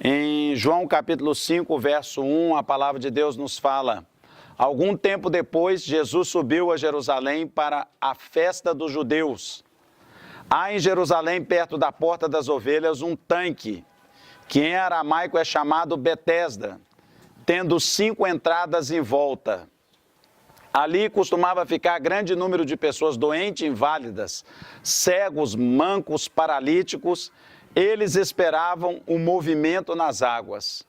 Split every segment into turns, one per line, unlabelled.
Em João capítulo 5, verso 1, a palavra de Deus nos fala: algum tempo depois, Jesus subiu a Jerusalém para a festa dos judeus. Há em Jerusalém, perto da Porta das Ovelhas, um tanque, que em aramaico é chamado Betesda, tendo 5 entradas em volta. Ali costumava ficar grande número de pessoas doentes e inválidas, cegos, mancos, paralíticos. Eles esperavam o movimento nas águas.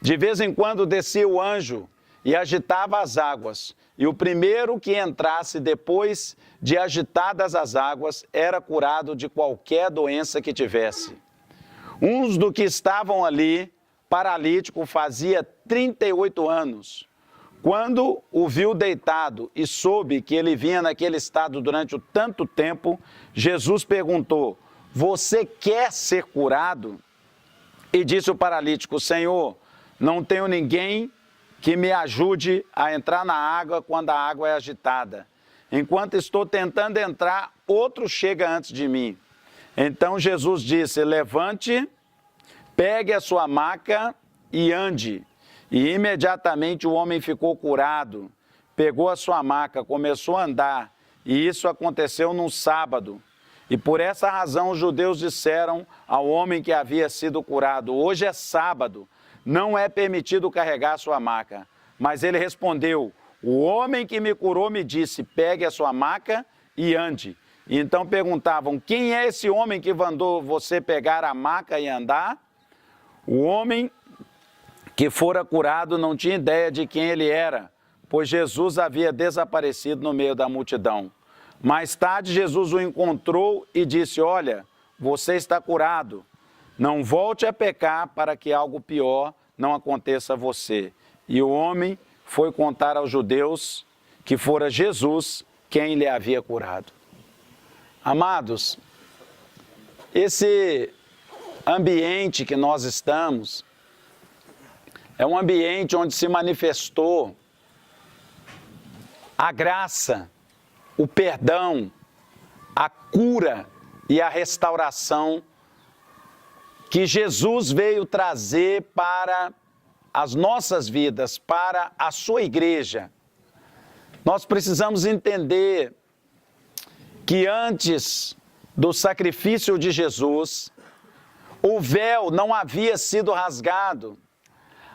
De vez em quando descia o anjo e agitava as águas, e o primeiro que entrasse depois de agitadas as águas era curado de qualquer doença que tivesse. Uns dos que estavam ali, paralítico, fazia 38 anos. Quando o viu deitado e soube que ele vinha naquele estado durante tanto tempo, Jesus perguntou: você quer ser curado? E disse o paralítico: Senhor, não tenho ninguém que me ajude a entrar na água quando a água é agitada. Enquanto estou tentando entrar, outro chega antes de mim. Então Jesus disse: levante, pegue a sua maca e ande. E imediatamente o homem ficou curado, pegou a sua maca, começou a andar, e isso aconteceu num sábado. E por essa razão os judeus disseram ao homem que havia sido curado: hoje é sábado, não é permitido carregar a sua maca. Mas ele respondeu: o homem que me curou me disse, pegue a sua maca e ande. E então perguntavam: quem é esse homem que mandou você pegar a maca e andar? O homem que fora curado não tinha ideia de quem ele era, pois Jesus havia desaparecido no meio da multidão. Mais tarde, Jesus o encontrou e disse: olha, você está curado. Não volte a pecar para que algo pior não aconteça a você. E o homem foi contar aos judeus que fora Jesus quem lhe havia curado. Amados, esse ambiente que nós estamos é um ambiente onde se manifestou a graça, o perdão, a cura e a restauração que Jesus veio trazer para as nossas vidas, para a sua igreja. Nós precisamos entender que antes do sacrifício de Jesus, o véu não havia sido rasgado.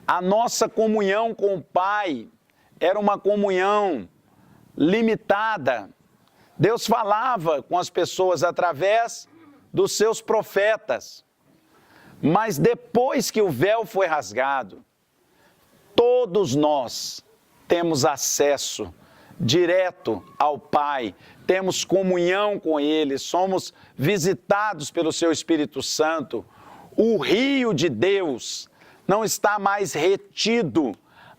A nossa comunhão com o Pai era uma comunhão limitada. Deus falava com as pessoas através dos seus profetas. Mas depois que o véu foi rasgado, todos nós temos acesso direto ao Pai, temos comunhão com Ele, somos visitados pelo Seu Espírito Santo. O rio de Deus não está mais retido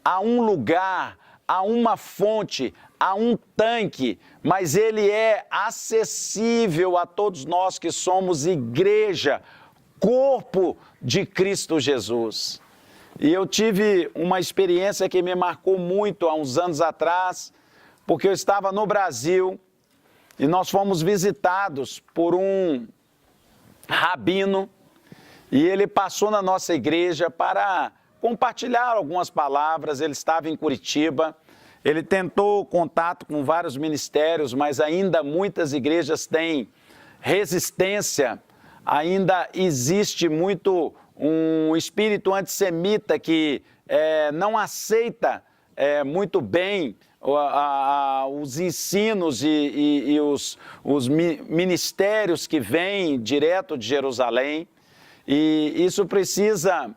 a um lugar, a uma fonte, a um tanque, mas ele é acessível a todos nós que somos igreja, corpo de Cristo Jesus. E eu tive uma experiência que me marcou muito há uns anos atrás, porque eu estava no Brasil e nós fomos visitados por um rabino, e ele passou na nossa igreja para compartilhar algumas palavras. Ele estava em Curitiba, ele tentou contato com vários ministérios, mas ainda muitas igrejas têm resistência, ainda existe muito um espírito antissemita que não aceita muito bem os ensinos e os ministérios que vêm direto de Jerusalém. E isso precisa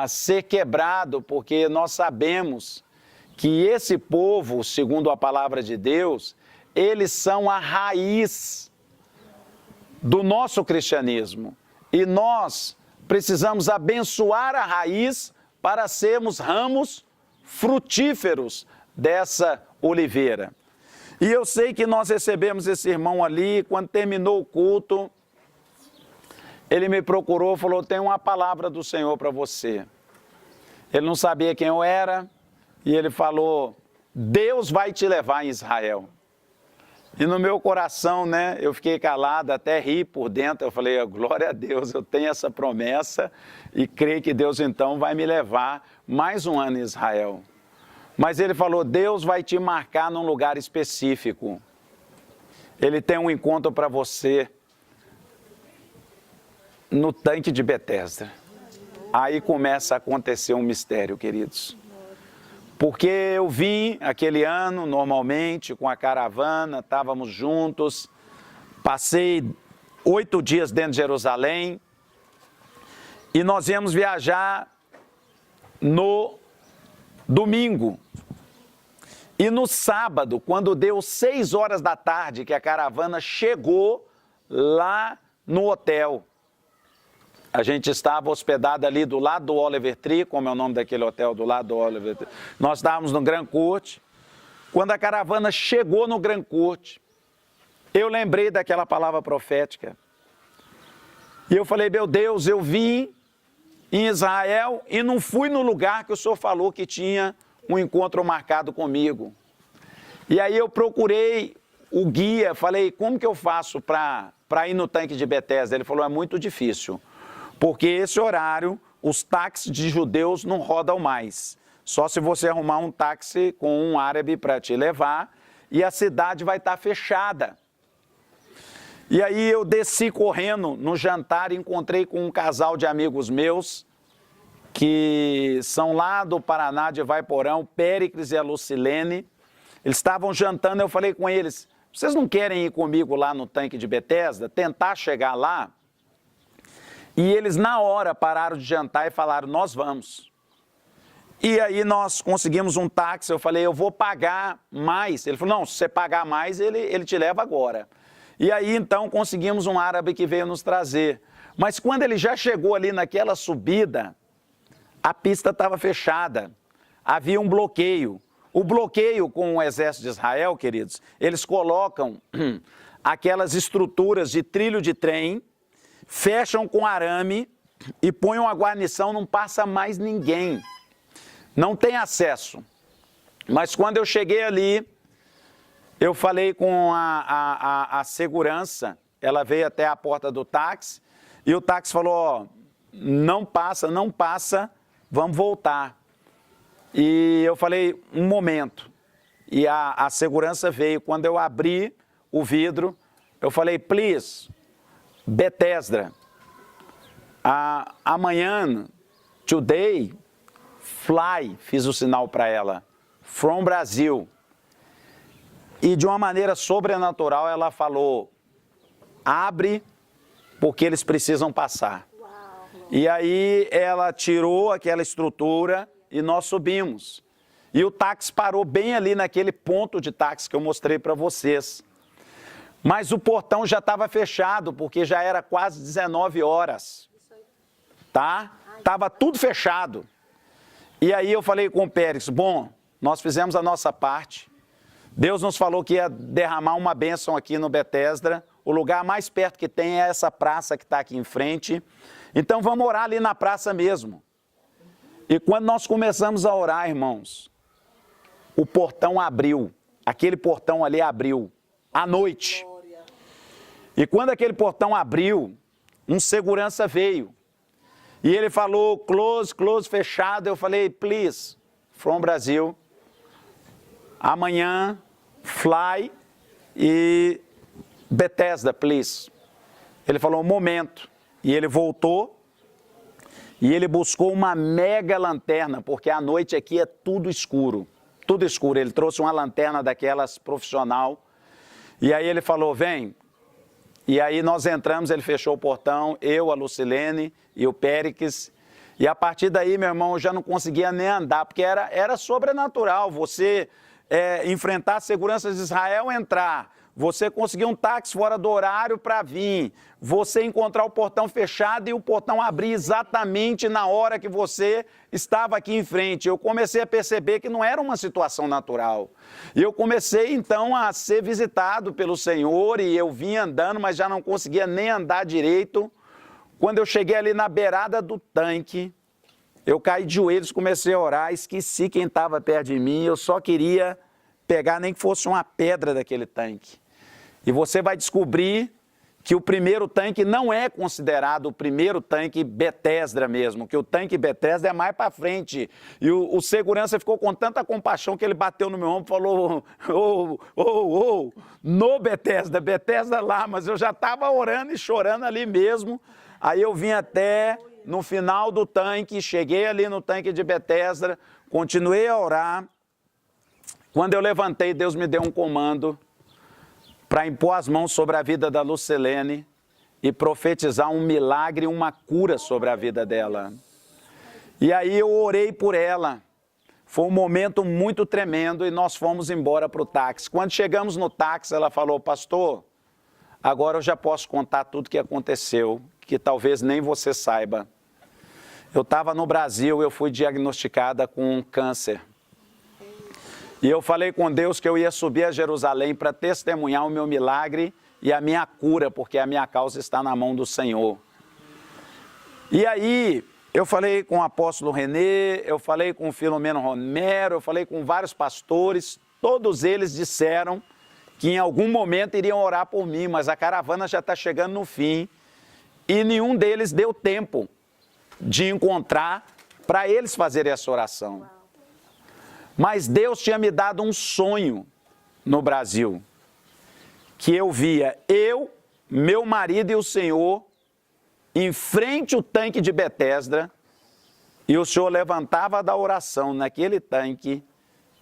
ser quebrado, porque nós sabemos que esse povo, segundo a palavra de Deus, eles são a raiz do nosso cristianismo. E nós precisamos abençoar a raiz para sermos ramos frutíferos dessa oliveira. E eu sei que nós recebemos esse irmão ali, quando terminou o culto, ele me procurou e falou: tem uma palavra do Senhor para você. Ele não sabia quem eu era, e ele falou: Deus vai te levar em Israel. E no meu coração, né, eu fiquei calado, até ri por dentro. Eu falei, glória a Deus, eu tenho essa promessa e creio que Deus então vai me levar mais um ano em Israel. Mas ele falou, Deus vai te marcar num lugar específico. Ele tem um encontro para você no tanque de Betesda. Aí começa a acontecer um mistério, queridos. Porque eu vim aquele ano, normalmente, com a caravana, estávamos juntos, passei 8 dias dentro de Jerusalém, e nós íamos viajar no domingo. E no sábado, quando deu 6 horas da tarde, que a caravana chegou lá no hotel, a gente estava hospedado ali do lado do Oliver Tree, como é o nome daquele hotel do lado do Oliver Tree. Nós estávamos no Grand Court. Quando a caravana chegou no Grand Court, eu lembrei daquela palavra profética. E eu falei, meu Deus, eu vim em Israel e não fui no lugar que o Senhor falou que tinha um encontro marcado comigo. E aí eu procurei o guia, falei, como que eu faço para ir no tanque de Betesda? Ele falou, é muito difícil. Porque esse horário, os táxis de judeus não rodam mais. Só se você arrumar um táxi com um árabe para te levar, e a cidade vai estar fechada. E aí eu desci correndo no jantar e encontrei com um casal de amigos meus, que são lá do Paraná, de Vaiporão, Péricles e a Lucilene. Eles estavam jantando, eu falei com eles, vocês não querem ir comigo lá no tanque de Betesda, tentar chegar lá? E eles, na hora, pararam de jantar e falaram, nós vamos. E aí nós conseguimos um táxi, eu falei, eu vou pagar mais. Ele falou, não, se você pagar mais, ele te leva agora. E aí, então, conseguimos um árabe que veio nos trazer. Mas quando ele já chegou ali naquela subida, a pista estava fechada. Havia um bloqueio. O bloqueio com o exército de Israel, queridos, eles colocam aquelas estruturas de trilho de trem, fecham com arame e põem uma guarnição, não passa mais ninguém. Não tem acesso. Mas quando eu cheguei ali, eu falei com a segurança, ela veio até a porta do táxi, e o táxi falou, ó, não passa, vamos voltar. E eu falei, um momento. E a segurança veio, quando eu abri o vidro, eu falei, please, Betesda, amanhã, today, fly, fiz o sinal para ela, from Brasil. E de uma maneira sobrenatural ela falou, abre, porque eles precisam passar. E aí ela tirou aquela estrutura e nós subimos. E o táxi parou bem ali naquele ponto de táxi que eu mostrei para vocês. Mas o portão já estava fechado, porque já era quase 19 horas. Tá? Estava tudo fechado. E aí eu falei com o Pérez, bom, nós fizemos a nossa parte. Deus nos falou que ia derramar uma bênção aqui no Betesda. O lugar mais perto que tem é essa praça que está aqui em frente. Então vamos orar ali na praça mesmo. E quando nós começamos a orar, irmãos, o portão abriu. Aquele portão ali abriu. À noite. E quando aquele portão abriu, um segurança veio. E ele falou, close, fechado. Eu falei, please, from Brasil. Amanhã, fly e Betesda, please. Ele falou, um momento. E ele voltou e ele buscou uma mega lanterna, porque à noite aqui é tudo escuro. Tudo escuro. Ele trouxe uma lanterna daquelas profissional. E aí ele falou, vem. E aí nós entramos, ele fechou o portão, eu, a Lucilene e o Péricles. E a partir daí, meu irmão, eu já não conseguia nem andar, porque era sobrenatural. Você enfrentar a segurança de Israel, entrar. Você conseguir um táxi fora do horário para vir. Você encontrar o portão fechado e o portão abrir exatamente na hora que você estava aqui em frente. Eu comecei a perceber que não era uma situação natural. E eu comecei, então, a ser visitado pelo Senhor e eu vim andando, mas já não conseguia nem andar direito. Quando eu cheguei ali na beirada do tanque, eu caí de joelhos, comecei a orar, esqueci quem estava perto de mim, eu só queria pegar nem que fosse uma pedra daquele tanque. E você vai descobrir que o primeiro tanque não é considerado o primeiro tanque Bethesda mesmo, que o tanque Bethesda é mais para frente. E o segurança ficou com tanta compaixão que ele bateu no meu ombro e falou, no Bethesda lá, mas eu já estava orando e chorando ali mesmo. Aí eu vim até no final do tanque, cheguei ali no tanque de Bethesda, continuei a orar. Quando eu levantei, Deus me deu um comando para impor as mãos sobre a vida da Lucilene e profetizar um milagre e uma cura sobre a vida dela. E aí eu orei por ela. Foi um momento muito tremendo e nós fomos embora para o táxi. Quando chegamos no táxi, ela falou, pastor, agora eu já posso contar tudo o que aconteceu, que talvez nem você saiba. Eu estava no Brasil, eu fui diagnosticada com câncer. E eu falei com Deus que eu ia subir a Jerusalém para testemunhar o meu milagre e a minha cura, porque a minha causa está na mão do Senhor. E aí, eu falei com o apóstolo Renê, eu falei com o Filomeno Romero, eu falei com vários pastores, todos eles disseram que em algum momento iriam orar por mim, mas a caravana já está chegando no fim e nenhum deles deu tempo de encontrar para eles fazerem essa oração. Mas Deus tinha me dado um sonho no Brasil, que eu via eu, meu marido e o Senhor em frente ao tanque de Bethesda, e o Senhor levantava da oração naquele tanque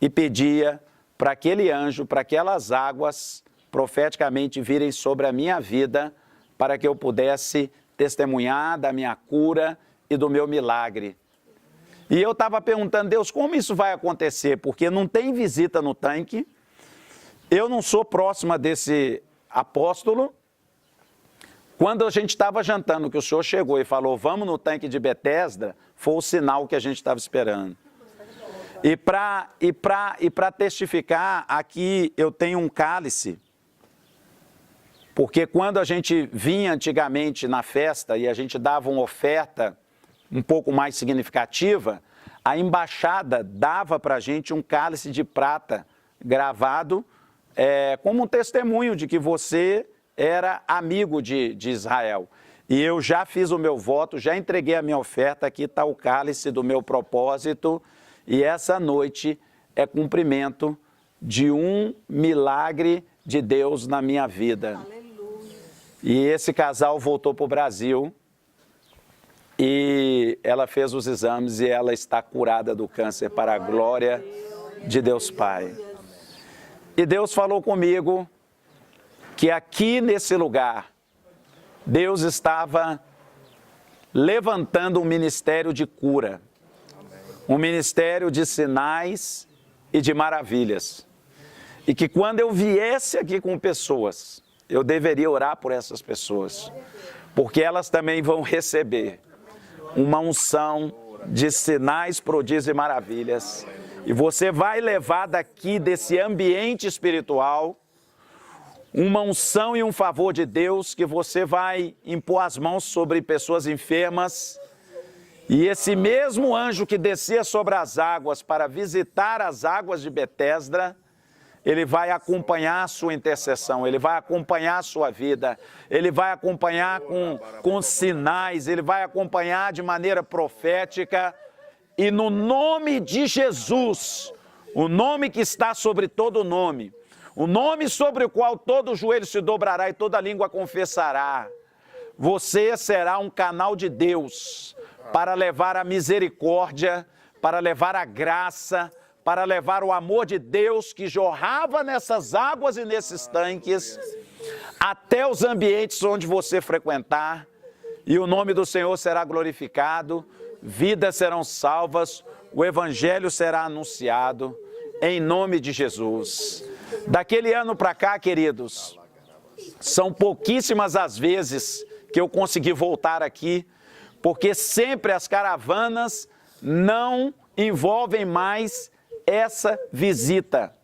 e pedia para aquele anjo, para aquelas águas profeticamente virem sobre a minha vida, para que eu pudesse testemunhar da minha cura e do meu milagre. E eu estava perguntando, Deus, como isso vai acontecer? Porque não tem visita no tanque, eu não sou próxima desse apóstolo. Quando a gente estava jantando, que o senhor chegou e falou, vamos no tanque de Bethesda, foi o sinal que a gente estava esperando. E para testificar, aqui eu tenho um cálice, porque quando a gente vinha antigamente na festa e a gente dava uma oferta um pouco mais significativa, a embaixada dava para a gente um cálice de prata gravado como um testemunho de que você era amigo de Israel. E eu já fiz o meu voto, já entreguei a minha oferta, aqui está o cálice do meu propósito, e essa noite é cumprimento de um milagre de Deus na minha vida. Aleluia. E esse casal voltou para o Brasil, e ela fez os exames e ela está curada do câncer para a glória de Deus Pai. E Deus falou comigo que aqui nesse lugar, Deus estava levantando um ministério de cura, um ministério de sinais e de maravilhas. E que quando eu viesse aqui com pessoas, eu deveria orar por essas pessoas, porque elas também vão receber uma unção de sinais, prodígios e maravilhas. E você vai levar daqui desse ambiente espiritual uma unção e um favor de Deus, que você vai impor as mãos sobre pessoas enfermas. E esse mesmo anjo que descia sobre as águas para visitar as águas de Bethesda, ele vai acompanhar a sua intercessão, ele vai acompanhar a sua vida, ele vai acompanhar com sinais, ele vai acompanhar de maneira profética. E no nome de Jesus, o nome que está sobre todo nome, o nome sobre o qual todo joelho se dobrará e toda língua confessará, você será um canal de Deus para levar a misericórdia, para levar a graça, para levar o amor de Deus que jorrava nessas águas e nesses tanques, até os ambientes onde você frequentar, e o nome do Senhor será glorificado, vidas serão salvas, o Evangelho será anunciado, em nome de Jesus. Daquele ano para cá, queridos, são pouquíssimas as vezes que eu consegui voltar aqui, porque sempre as caravanas não envolvem mais essa visita.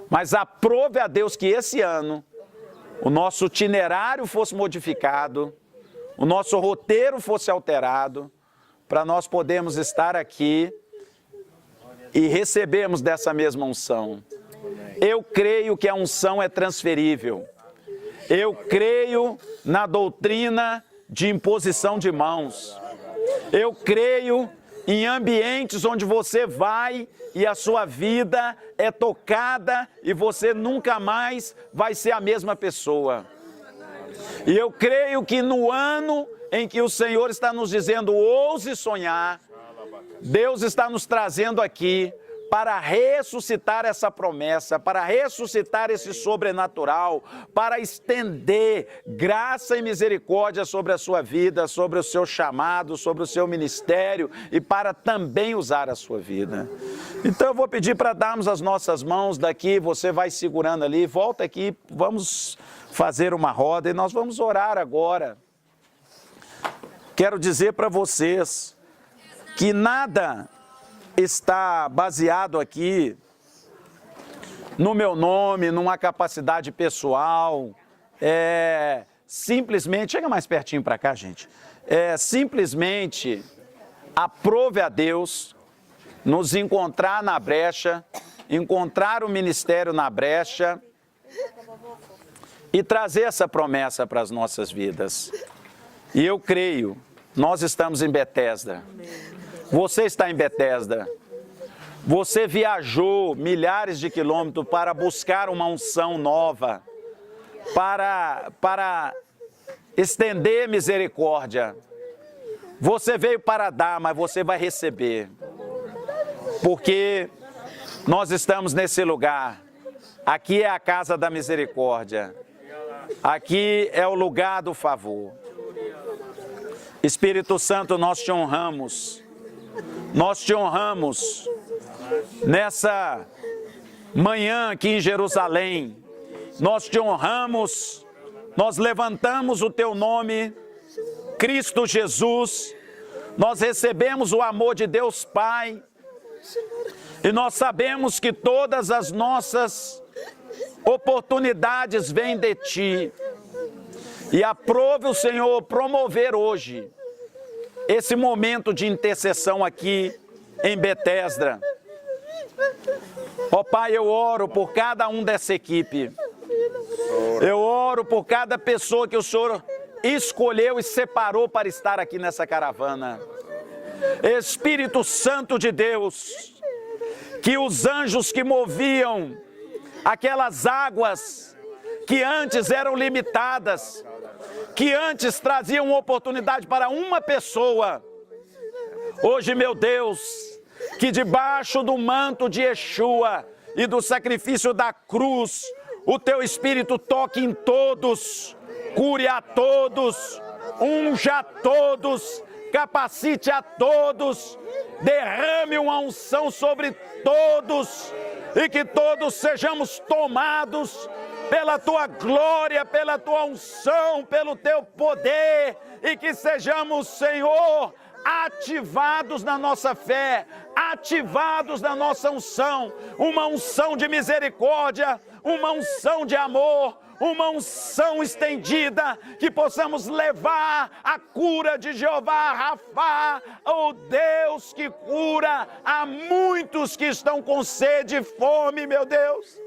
Mas aprove a Deus que esse ano o nosso itinerário fosse modificado, o nosso roteiro fosse alterado, para nós podermos estar aqui e recebermos dessa mesma unção. Eu creio que a unção é transferível. Eu creio na doutrina de imposição de mãos. Eu creio em ambientes onde você vai e a sua vida é tocada e você nunca mais vai ser a mesma pessoa. E eu creio que no ano em que o Senhor está nos dizendo, ouse sonhar, Deus está nos trazendo aqui para ressuscitar essa promessa, para ressuscitar esse sobrenatural, para estender graça e misericórdia sobre a sua vida, sobre o seu chamado, sobre o seu ministério e para também usar a sua vida. Então eu vou pedir para darmos as nossas mãos daqui, você vai segurando ali, volta aqui, vamos fazer uma roda e nós vamos orar agora. Quero dizer para vocês que nada está baseado aqui no meu nome, numa capacidade pessoal, simplesmente, chega mais pertinho para cá, gente, simplesmente aprove a Deus nos encontrar na brecha, encontrar o ministério na brecha e trazer essa promessa para as nossas vidas. E eu creio, nós estamos em Betesda. Você está em Betesda. Você viajou milhares de quilômetros para buscar uma unção nova, para estender misericórdia. Você veio para dar, mas você vai receber. Porque nós estamos nesse lugar. Aqui é a casa da misericórdia. Aqui é o lugar do favor. Espírito Santo, nós te honramos. Nós te honramos nessa manhã aqui em Jerusalém. Nós te honramos, nós levantamos o teu nome, Cristo Jesus. Nós recebemos o amor de Deus Pai. E nós sabemos que todas as nossas oportunidades vêm de Ti. E aprove o Senhor promover hoje esse momento de intercessão aqui em Betesda. Ó Pai, eu oro por cada um dessa equipe. Eu oro por cada pessoa que o Senhor escolheu e separou para estar aqui nessa caravana. Espírito Santo de Deus, que os anjos que moviam aquelas águas que antes eram limitadas, que antes traziam oportunidade para uma pessoa, hoje, meu Deus, que debaixo do manto de Yeshua e do sacrifício da cruz, o Teu Espírito toque em todos, cure a todos, unja a todos, capacite a todos, derrame uma unção sobre todos e que todos sejamos tomados pela Tua glória, pela Tua unção, pelo Teu poder e que sejamos, Senhor, ativados na nossa fé, ativados na nossa unção, uma unção de misericórdia, uma unção de amor, uma unção estendida, que possamos levar a cura de Jeová Rafá, o Deus que cura a muitos que estão com sede e fome, meu Deus.